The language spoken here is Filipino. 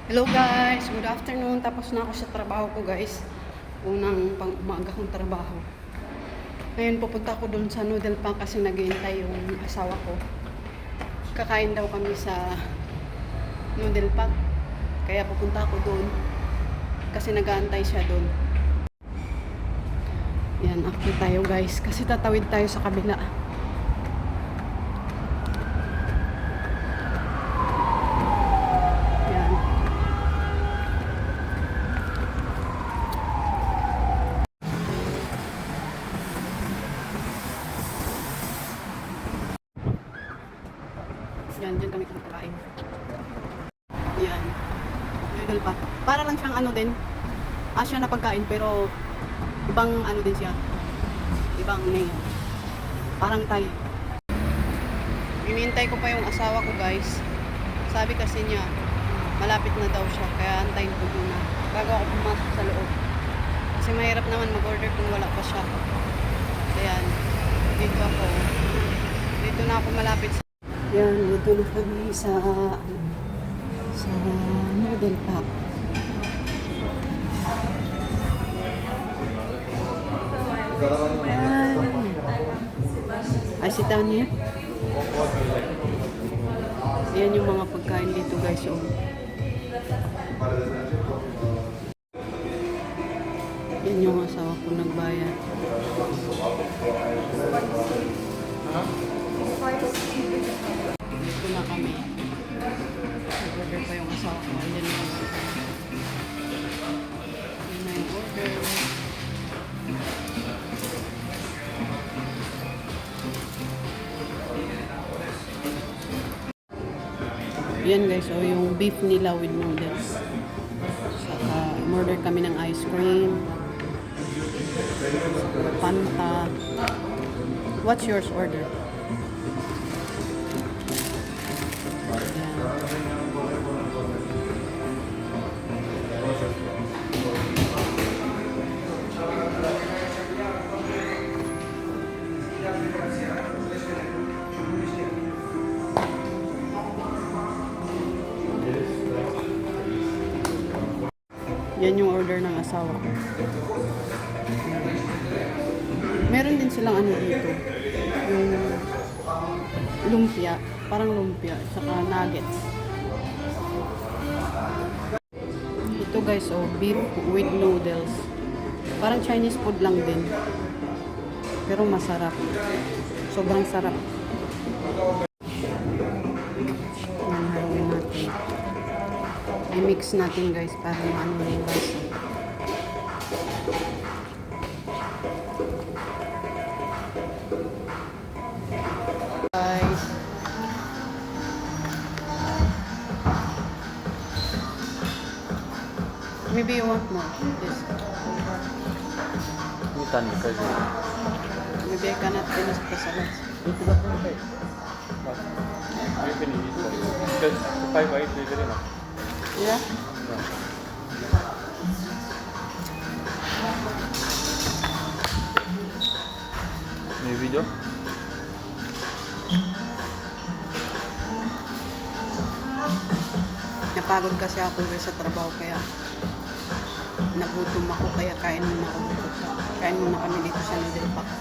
Hello guys, good afternoon. Tapos na ako sa trabaho ko guys. Unang pang umaga kong trabaho. Ngayon pupunta ako doon sa Noodle Park kasi naghihintay yung asawa ko. Kakain daw kami sa Noodle Park. Kaya pupunta ako doon kasi nag-aantay siya doon. Yan, akit tayo guys kasi tatawid tayo sa kabila. Yan, dyan kami kumakain. Yan. Noodle Park. Para lang siyang ano din. Asya na pagkain pero ibang ano din siya. Ibang name. Parang Thai. Hinihintay ko pa yung asawa ko guys. Sabi kasi niya, malapit na daw siya. Kaya antayin ko muna. Bago ako pumasok sa loob. Kasi mahirap naman mag-order kung wala pa siya. Ayan. Dito ako. Dito na ako malapit sa... Yan, dito na kami sa Noodle Park. Yan. I sit down here. Yan yung mga pagkain dito guys. Oh. Yan yung asawa ko nagbayad. Dito na kami. Nag-order pa yung asawa ko. Yan na yung order. Yan guys, so yung beef nila with noodles. Saka order kami ng ice cream. Fanta. What's yours order? Yan yung order ng asawa ko. Meron din silang ano dito. Yung lumpia. Parang lumpia. Saka nuggets. Ito guys, oh, beef with noodles. Parang Chinese food lang din. Pero masarap. Sobrang sarap. Yan, haluin natin. I-mix natin guys para maano yung lasa. Guys. Maybe you want more. This. Maybe I cannot finish the salad. Because 5 is usually enough. Yeah? May video? Napagod kasi ako sa trabaho kaya nagutom ako kaya kain muna kami dito sa Noodle Park.